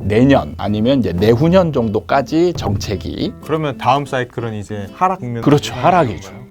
내년 아니면 이제 내후년 정도까지 정체기. 그러면 다음 사이클은 이제 하락 국면. 그렇죠. 하락이죠.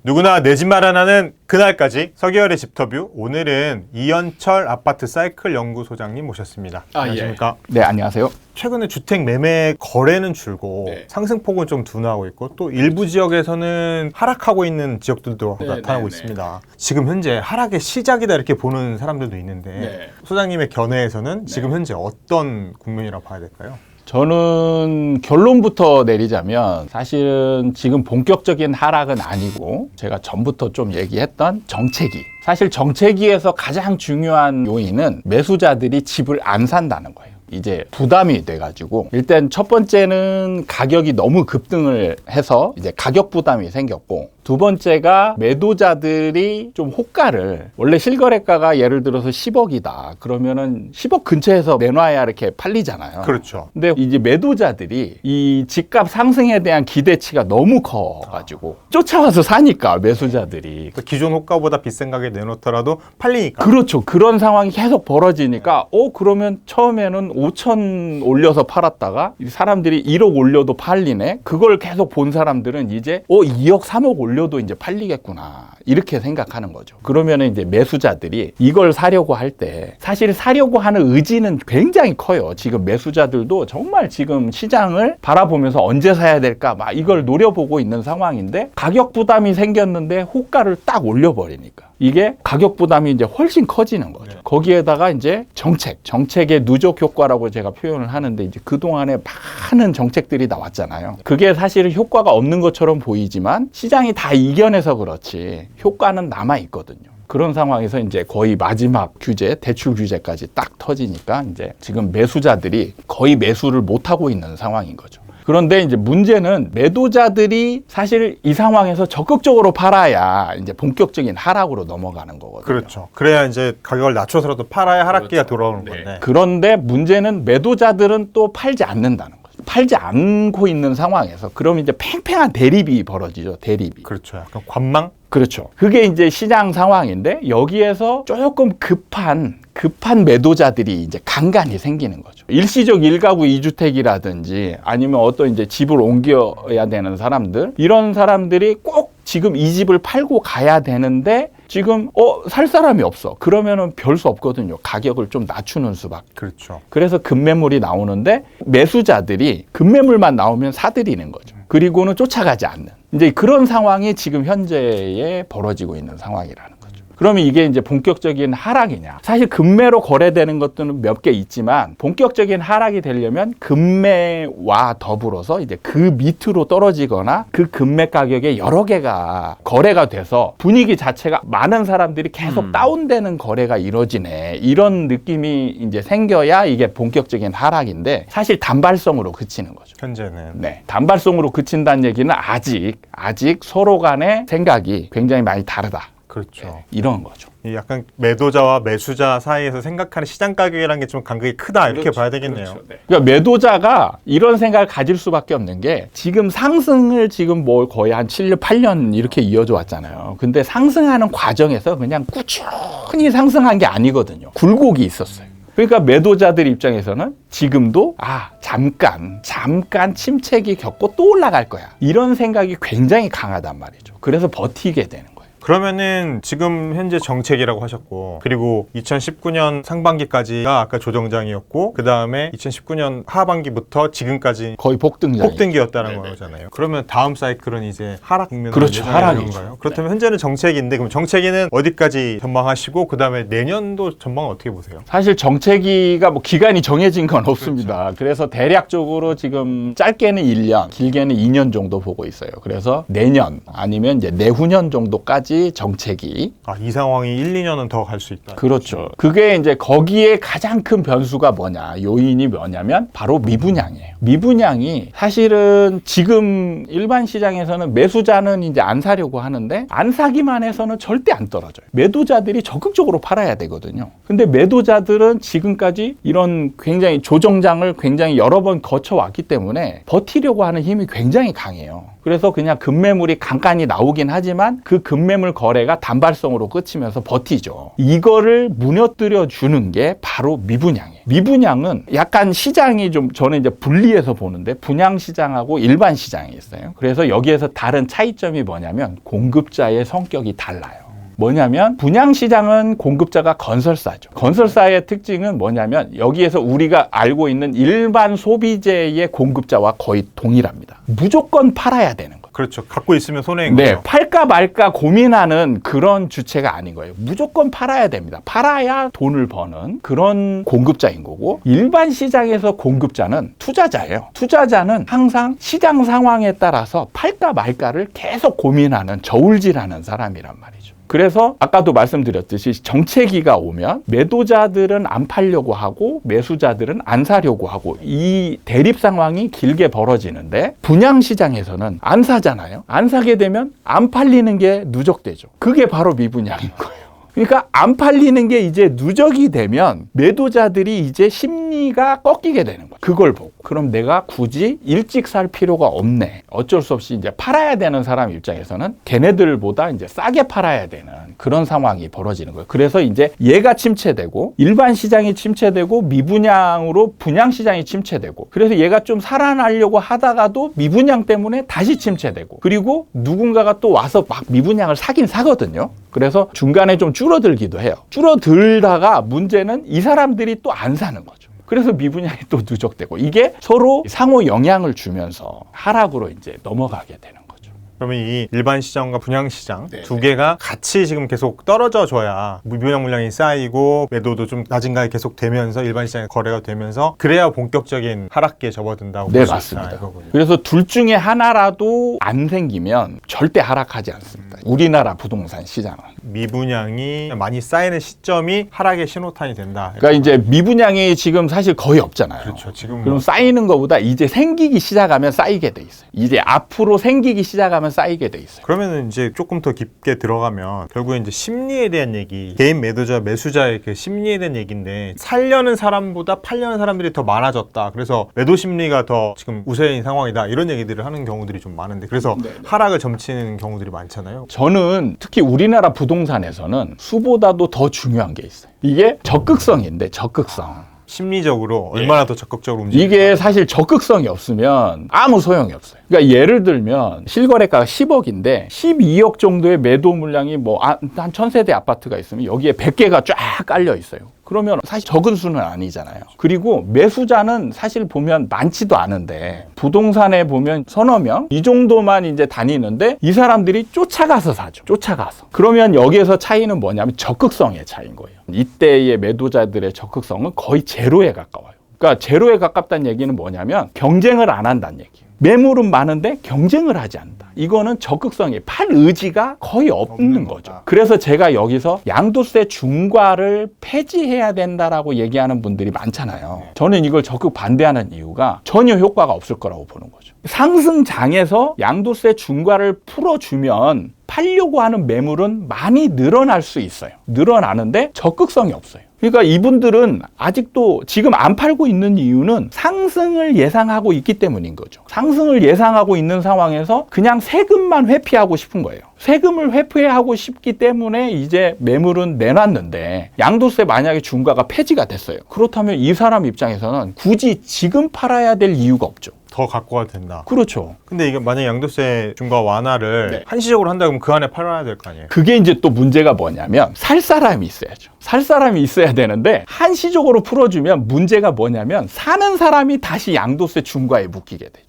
누구나 내 집 마련하는 그날까지 서기열의 집터뷰. 오늘은 이현철 아파트 사이클 연구소장님 모셨습니다. 안녕하십니까? 네, 안녕하세요. 최근에 주택 매매 거래는 줄고 상승폭은 좀 둔화하고 있고 또 일부 지역에서는 하락하고 있는 지역들도 나타나고 있습니다. 지금 현재 하락의 시작이다 이렇게 보는 사람들도 있는데 소장님의 견해에서는 지금 현재 어떤 국면이라고 봐야 될까요? 저는 결론부터 내리자면 사실은 지금 본격적인 하락은 아니고 제가 전부터 좀 얘기했던 정체기. 사실 정체기에서 가장 중요한 요인은 매수자들이 집을 안 산다는 거예요. 이제 부담이 돼가지고 일단 첫 번째는 가격이 너무 급등을 해서 이제 가격 부담이 생겼고, 두 번째가 매도자들이 좀 호가를, 원래 실거래가가 예를 들어서 10억이다 그러면은 10억 근처에서 내놔야 이렇게 팔리잖아요. 그렇죠. 근데 이제 매도자들이 이 집값 상승에 대한 기대치가 너무 커가지고 쫓아와서 사니까 매수자들이 기존 호가보다 비싼 가격에 내놓더라도 팔리니까. 그렇죠. 그런 상황이 계속 벌어지니까 그러면 처음에는 5천 올려서 팔았다가 사람들이 1억 올려도 팔리네. 그걸 계속 본 사람들은 이제 2억 3억 올려도 이제 팔리겠구나 이렇게 생각하는 거죠. 그러면은 이제 매수자들이 이걸 사려고 할 때 사실 사려고 하는 의지는 굉장히 커요. 지금 매수자들도 정말 지금 시장을 바라보면서 언제 사야 될까 막 이걸 노려보고 있는 상황인데, 가격 부담이 생겼는데 호가를 딱 올려버리니까 이게 가격 부담이 이제 훨씬 커지는 거죠. 거기에다가 이제 정책의 누적 효과라고 제가 표현을 하는데, 이제 그동안에 많은 정책들이 나왔잖아요. 그게 사실은 효과가 없는 것처럼 보이지만 시장이 다 이겨내서 그렇지 효과는 남아 있거든요. 그런 상황에서 이제 거의 마지막 규제, 대출 규제까지 딱 터지니까 이제 지금 매수자들이 거의 매수를 못 하고 있는 상황인 거죠. 그런데 이제 문제는 매도자들이 사실 이 상황에서 적극적으로 팔아야 이제 본격적인 하락으로 넘어가는 거거든요. 그렇죠. 그래야 이제 가격을 낮춰서라도 팔아야 하락기가 돌아오는 건데. 그런데 문제는 매도자들은 또 팔지 않는다는 거죠. 팔지 않고 있는 상황에서 그럼 이제 팽팽한 대립이 벌어지죠. 대립이. 그렇죠. 약간 관망? 그렇죠. 그게 이제 시장 상황인데 여기에서 조금 급한 매도자들이 이제 간간히 생기는 거죠. 일시적 일가구 2주택이라든지 아니면 어떤 이제 집을 옮겨야 되는 사람들, 이런 사람들이 꼭 지금 이 집을 팔고 가야 되는데 지금 살 사람이 없어. 그러면은 별 수 없거든요. 가격을 좀 낮추는 수밖에. 그렇죠. 그래서 급매물이 나오는데 매수자들이 급매물만 나오면 사들이는 거죠. 그리고는 쫓아가지 않는. 이제 그런 상황이 지금 현재에 벌어지고 있는 상황이라는 거죠. 그러면 이게 이제 본격적인 하락이냐? 사실 급매로 거래되는 것들은 몇 개 있지만 본격적인 하락이 되려면 급매와 더불어서 이제 그 밑으로 떨어지거나 그 급매 가격에 여러 개가 거래가 돼서 분위기 자체가 많은 사람들이 계속 다운되는 거래가 이루어지네. 이런 느낌이 이제 생겨야 이게 본격적인 하락인데, 사실 단발성으로 그치는 거죠. 현재는. 네. 단발성으로 그친다는 얘기는 아직 서로 간의 생각이 굉장히 많이 다르다. 그렇죠. 이런 거죠. 이 약간 매도자와 매수자 사이에서 생각하는 시장 가격이라는 게 좀 간극이 크다 이렇게 봐야 되겠네요. 그렇죠. 네. 그러니까 매도자가 이런 생각을 가질 수밖에 없는 게, 지금 상승을 지금 뭐 거의 한 7년, 8년 이렇게 이어져 왔잖아요. 근데 상승하는 과정에서 그냥 꾸준히 상승한 게 아니거든요. 굴곡이 있었어요. 그러니까 매도자들 입장에서는 지금도 잠깐 침체기 겪고 또 올라갈 거야. 이런 생각이 굉장히 강하단 말이죠. 그래서 버티게 되는 거예요. 그러면은 지금 현재 정책이라고 하셨고, 그리고 2019년 상반기까지가 아까 조정장이었고, 그 다음에 2019년 하반기부터 지금까지 거의 폭등기였다는 거잖아요. 그러면 다음 사이클은 이제 하락 국면으로 그렇죠. 하락이죠. 건가요? 그렇다면 현재는 정책인데, 그럼 정책위는 어디까지 전망하시고, 그 다음에 내년도 전망은 어떻게 보세요? 사실 정체기가 뭐 기간이 정해진 건 없습니다. 그래서 대략적으로 지금 짧게는 1년, 길게는 2년 정도 보고 있어요. 그래서 내년 아니면 이제 내후년 정도까지 정체기. 이 상황이 1, 2년은 더 갈 수 있다. 그렇죠. 그게 이제 거기에 가장 큰 변수가 뭐냐, 요인이 뭐냐면 바로 미분양이에요. 미분양이 사실은 지금 일반 시장에서는 매수자는 이제 안 사려고 하는데 안 사기만 해서는 절대 안 떨어져요. 매도자들이 적극적으로 팔아야 되거든요. 근데 매도자들은 지금까지 이런 굉장히 조정장을 굉장히 여러 번 거쳐왔기 때문에 버티려고 하는 힘이 굉장히 강해요. 그래서 그냥 급매물이 간간히 나오긴 하지만 그 급매물 매물 거래가 단발성으로 끝이면서 버티죠. 이거를 무너뜨려 주는 게 바로 미분양이에요. 미분양은 약간 시장이 좀 저는 이제 분리해서 보는데 분양 시장하고 일반 시장이 있어요. 그래서 여기에서 다른 차이점이 뭐냐면 공급자의 성격이 달라요. 뭐냐면 분양시장은 공급자가 건설사죠. 건설사의 특징은 뭐냐면 여기에서 우리가 알고 있는 일반 소비재의 공급자와 거의 동일합니다. 무조건 팔아야 되는 거예요. 그렇죠. 갖고 있으면 손해인 네, 거죠. 팔까 말까 고민하는 그런 주체가 아닌 거예요. 무조건 팔아야 됩니다. 팔아야 돈을 버는 그런 공급자인 거고, 일반 시장에서 공급자는 투자자예요. 투자자는 항상 시장 상황에 따라서 팔까 말까를 계속 고민하는 저울질하는 사람이란 말이죠. 그래서 아까도 말씀드렸듯이 정체기가 오면 매도자들은 안 팔려고 하고 매수자들은 안 사려고 하고 이 대립 상황이 길게 벌어지는데, 분양시장에서는 안 사잖아요. 안 사게 되면 안 팔리는 게 누적되죠. 그게 바로 미분양인 거예요. 그러니까 안 팔리는 게 이제 누적이 되면 매도자들이 이제 심리가 꺾이게 되는 거예요. 그걸 보고 그럼 내가 굳이 일찍 살 필요가 없네. 어쩔 수 없이 이제 팔아야 되는 사람 입장에서는 걔네들보다 이제 싸게 팔아야 되는 그런 상황이 벌어지는 거예요. 그래서 이제 얘가 침체되고 일반 시장이 침체되고 미분양으로 분양 시장이 침체되고, 그래서 얘가 좀 살아나려고 하다가도 미분양 때문에 다시 침체되고, 그리고 누군가가 또 와서 막 미분양을 사긴 사거든요. 그래서 중간에 좀 줄어들기도 해요. 줄어들다가 문제는 이 사람들이 또 안 사는 거죠. 그래서 미분양이 또 누적되고, 이게 서로 상호 영향을 주면서 하락으로 이제 넘어가게 되는 거죠. 그러면 이 일반 시장과 분양 시장 두 개가 같이 지금 계속 떨어져 줘야 미분양 물량이 쌓이고 매도도 좀 낮은 가격이 계속 되면서 일반 시장에 거래가 되면서, 그래야 본격적인 하락기에 접어든다고 네, 볼 수 맞습니다. 있다. 그래서 둘 중에 하나라도 안 생기면 절대 하락하지 않습니다. 우리나라 부동산 시장은. 미분양이 많이 쌓이는 시점이 하락의 신호탄이 된다. 그러니까 이제 미분양이 지금 사실 거의 없잖아요. 그렇죠. 지금 그럼 쌓이는 것보다 이제 생기기 시작하면 쌓이게 돼 있어요. 이제 앞으로 생기기 시작하면 쌓이게 돼 있어요. 그러면은 이제 조금 더 깊게 들어가면 결국에 이제 심리에 대한 얘기, 개인 매도자, 매수자의 그 심리에 대한 얘기인데, 살려는 사람보다 팔려는 사람들이 더 많아졌다. 그래서 매도 심리가 더 지금 우세인 상황이다. 이런 얘기들을 하는 경우들이 좀 많은데, 그래서 하락을 점치는 경우들이 많잖아요. 저는 특히 우리나라 부동산에서는 수보다도 더 중요한 게 있어요. 이게 적극성인데, 적극성. 심리적으로 얼마나 더 적극적으로 움직이는 이게 사실 적극성이 없으면 아무 소용이 없어요. 그러니까 예를 들면 실거래가가 10억인데 12억 정도의 매도 물량이 뭐 한 1000세대 아파트가 있으면 여기에 100개가 쫙 깔려 있어요. 그러면 사실 적은 수는 아니잖아요. 그리고 매수자는 사실 보면 많지도 않은데, 부동산에 보면 서너 명 이 정도만 이제 다니는데 이 사람들이 쫓아가서 사죠. 쫓아가서. 그러면 여기에서 차이는 뭐냐면 적극성의 차이인 거예요. 이때의 매도자들의 적극성은 거의 제로에 가까워요. 그러니까 제로에 가깝다는 얘기는 뭐냐면 경쟁을 안 한다는 얘기예요. 매물은 많은데 경쟁을 하지 않는다. 이거는 적극성이, 팔 의지가 거의 없는 거죠. 그래서 제가 여기서 양도세 중과를 폐지해야 된다라고 얘기하는 분들이 많잖아요. 저는 이걸 적극 반대하는 이유가 전혀 효과가 없을 거라고 보는 거죠. 상승장에서 양도세 중과를 풀어주면 팔려고 하는 매물은 많이 늘어날 수 있어요. 늘어나는데 적극성이 없어요. 그러니까 이분들은 아직도 지금 안 팔고 있는 이유는 상승을 예상하고 있기 때문인 거죠. 상승을 예상하고 있는 상황에서 그냥 세금만 회피하고 싶은 거예요. 세금을 회피하고 싶기 때문에 이제 매물은 내놨는데, 양도세 만약에 중과가 폐지가 됐어요. 그렇다면 이 사람 입장에서는 굳이 지금 팔아야 될 이유가 없죠. 더 갖고 가도 된다. 그렇죠. 근데 이게 만약 양도세 중과 완화를 한시적으로 한다 그러면 그 안에 팔아야 될 거 아니에요? 그게 이제 또 문제가 뭐냐면 살 사람이 있어야죠. 살 사람이 있어야 되는데, 한시적으로 풀어주면 문제가 뭐냐면 사는 사람이 다시 양도세 중과에 묶이게 되죠.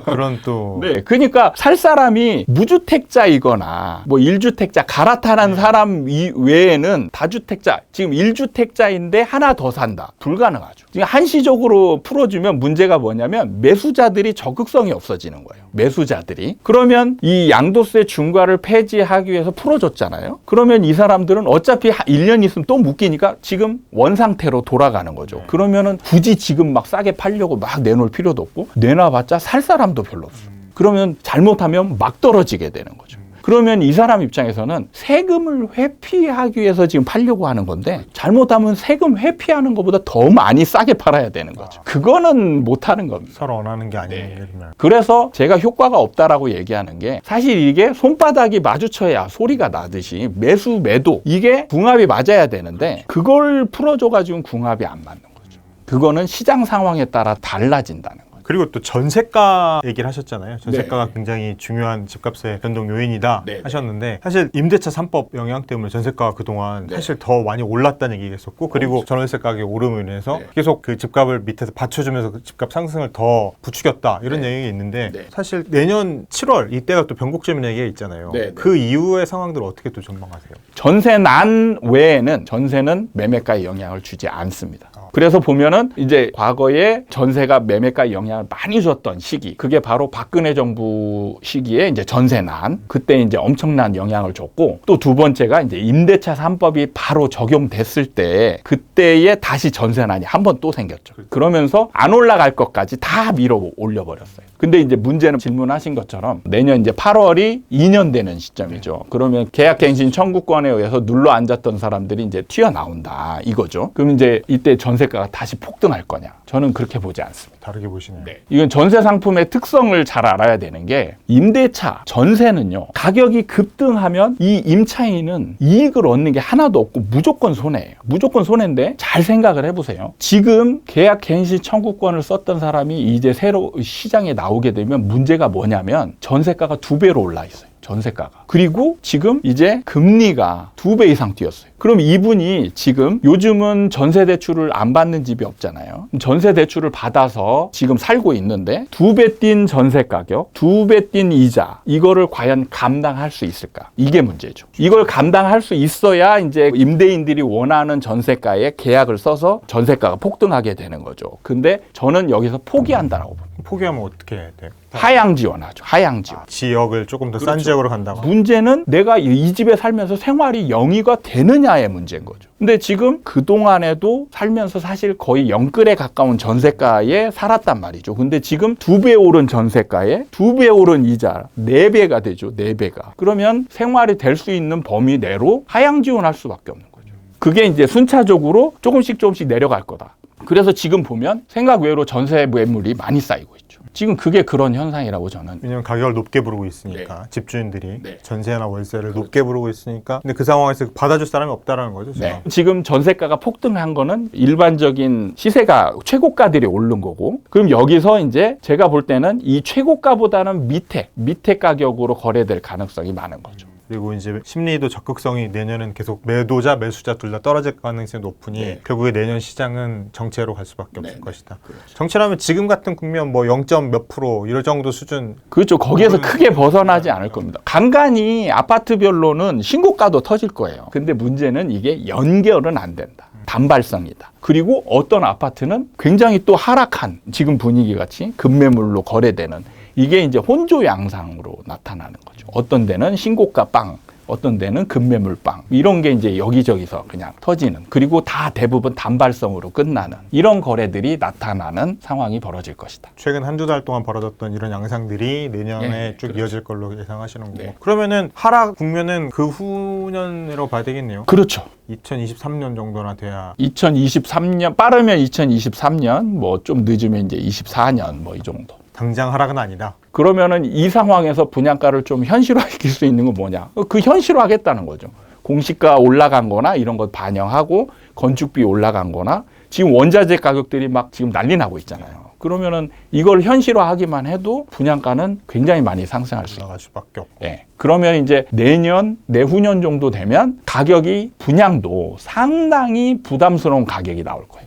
그런 또. 네, 그러니까 살 사람이 무주택자이거나 뭐 1주택자 갈아타는 사람 외에는 다주택자, 지금 1주택자인데 하나 더 산다. 불가능하죠. 지금 한시적으로 풀어주면 문제가 뭐냐면 매수자들이 적극성이 없어지는 거예요. 매수자들이. 그러면 이 양도세 중과를 폐지하기 위해서 풀어줬잖아요. 그러면 이 사람들은 어차피 1년 있으면 또 묶이니까 지금 원상태로 돌아가는 거죠. 그러면은 굳이 지금 막 싸게 팔려고 막 내놓을 필요도 없고, 내놔봤자 살 사람도 별로 없어요. 그러면 잘못하면 막 떨어지게 되는 거죠. 그러면 이 사람 입장에서는 세금을 회피하기 위해서 지금 팔려고 하는 건데 잘못하면 세금 회피하는 것보다 더 많이 싸게 팔아야 되는 거죠. 그거는 못하는 겁니다. 서로 원하는 게 아니에요. 네. 그러면. 그래서 제가 효과가 없다라고 얘기하는 게 사실 이게 손바닥이 마주쳐야 소리가 나듯이 매수 매도 이게 궁합이 맞아야 되는데 그걸 풀어줘가지고 궁합이 안 맞는 거죠. 그거는 시장 상황에 따라 달라진다는 거예요. 그리고 또 전세가 얘기를 하셨잖아요. 전세가가 네. 굉장히 중요한 집값의 변동 요인이다 네. 하셨는데 사실 임대차 3법 영향 때문에 전세가가 그동안 네. 사실 더 많이 올랐다는 얘기가 있었고 그리고 전월세 가격이 오름으로 인해서 네. 계속 그 집값을 밑에서 받쳐주면서 그 집값 상승을 더 부추겼다 이런 네. 얘기가 있는데 네. 사실 내년 7월 이때가 또 변곡점이라는 얘기가 있잖아요. 네. 그 이후의 상황들을 어떻게 또 전망하세요? 전세 난 외에는 전세는 매매가에 영향을 주지 않습니다. 그래서 보면은 이제 과거에 전세가 매매가에 영향을 많이 줬던 시기, 그게 바로 박근혜 정부 시기에 이제 전세 난, 그때 이제 엄청난 영향을 줬고, 또 두 번째가 이제 임대차 3법이 바로 적용됐을 때, 그때에 다시 전세난이 한 번 또 생겼죠. 그러면서 안 올라갈 것까지 다 밀어 올려버렸어요. 근데 이제 문제는 질문하신 것처럼 내년 이제 8월이 2년 되는 시점이죠. 그러면 계약갱신 청구권에 의해서 눌러 앉았던 사람들이 이제 튀어나온다 이거죠. 그럼 이제 이때 전세가가 다시 폭등할 거냐? 저는 그렇게 보지 않습니다. 다르게 보시네요. 네. 이건 전세 상품의 특성을 잘 알아야 되는 게 임대차, 전세는요. 가격이 급등하면 이 임차인은 이익을 얻는 게 하나도 없고 무조건 손해예요. 무조건 손해인데 잘 생각을 해보세요. 지금 계약갱신 청구권을 썼던 사람이 이제 새로 시장에 나오게 되면 문제가 뭐냐면 전세가가 2배로 올라 있어요. 전세가가. 그리고 지금 이제 금리가 2배 이상 뛰었어요. 그럼 이분이 지금 요즘은 전세 대출을 안 받는 집이 없잖아요. 전세 대출을 받아서 지금 살고 있는데 2배 뛴 전세 가격, 2배 뛴 이자, 이거를 과연 감당할 수 있을까? 이게 문제죠. 이걸 감당할 수 있어야 이제 임대인들이 원하는 전세가에 계약을 써서 전세가가 폭등하게 되는 거죠. 근데 저는 여기서 포기한다라고 봅니다. 포기하면 어떻게 해야 돼요? 하향 지원하죠. 하향 지원. 지역을 조금 더 싼 그렇죠. 지역으로 간다고. 문제는 내가 이 집에 살면서 생활이 영위가 되느냐의 문제인 거죠. 근데 지금 그동안에도 살면서 사실 거의 영끌에 가까운 전세가에 살았단 말이죠. 근데 지금 2배 오른 전세가에 2배 오른 이자 4배가 되죠. 4배가. 그러면 생활이 될 수 있는 범위 내로 하향 지원할 수밖에 없는 거죠. 그게 이제 순차적으로 조금씩 내려갈 거다. 그래서 지금 보면 생각 외로 전세 매물이 많이 쌓이고 있죠. 지금 그게 그런 현상이라고 저는. 왜냐면 가격을 높게 부르고 있으니까 집주인들이 네. 전세나 월세를 높게 부르고 있으니까 근데 그 상황에서 받아줄 사람이 없다라는 거죠. 지금. 네. 지금 전세가가 폭등한 거는 일반적인 시세가 최고가들이 오른 거고, 그럼 여기서 이제 제가 볼 때는 이 최고가보다는 밑에 가격으로 거래될 가능성이 많은 거죠. 그리고 이제 심리도 적극성이 내년은 계속 매도자, 매수자 둘 다 떨어질 가능성이 높으니 네. 결국에 내년 시장은 정체로 갈 수밖에 없을 네, 것이다. 그렇죠. 정체라면 지금 같은 국면 뭐 0점 몇 프로 이럴 정도 수준. 그렇죠. 거기에서 크게 벗어나지 않을 겁니다. 간간히 아파트별로는 신고가도 터질 거예요. 근데 문제는 이게 연결은 안 된다. 단발성이다. 그리고 어떤 아파트는 굉장히 또 하락한 지금 분위기 같이 급매물로 거래되는 이게 이제 혼조 양상으로 나타나는 거죠. 어떤 데는 신고가 빵, 어떤 데는 급매물 빵, 이런 게 이제 여기저기서 그냥 터지는, 그리고 다 대부분 단발성으로 끝나는 이런 거래들이 나타나는 상황이 벌어질 것이다. 최근 한두 달 동안 벌어졌던 이런 양상들이 내년에 네, 쭉 그렇죠. 이어질 걸로 예상하시는 거고. 네. 그러면은 하락 국면은 그 후년으로 봐야 되겠네요. 그렇죠. 2023년 정도나 돼야 2023년, 빠르면 2023년, 뭐 좀 늦으면 이제 24년 뭐 이 정도. 당장 하락은 아니다. 그러면은 이 상황에서 분양가를 좀 현실화시킬 수 있는 건 뭐냐? 그 현실화하겠다는 거죠. 공시가 올라간 거나 이런 것 반영하고 건축비 올라간 거나 지금 원자재 가격들이 막 지금 난리 나고 있잖아요. 그러면은 이걸 현실화하기만 해도 분양가는 굉장히 많이 상승할 수 있어요. 올라갈 수밖에 없고. 예. 그러면 이제 내년, 내후년 정도 되면 가격이 분양도 상당히 부담스러운 가격이 나올 거예요.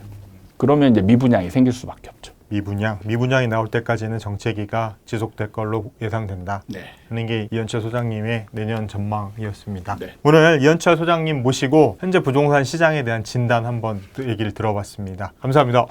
그러면 이제 미분양이 생길 수밖에 없죠. 미분양이 나올 때까지는 정체기가 지속될 걸로 예상된다. 네. 하는 게 이현철 소장님의 내년 전망이었습니다. 네. 오늘 이현철 소장님 모시고 현재 부동산 시장에 대한 진단 한번 얘기를 들어봤습니다. 감사합니다.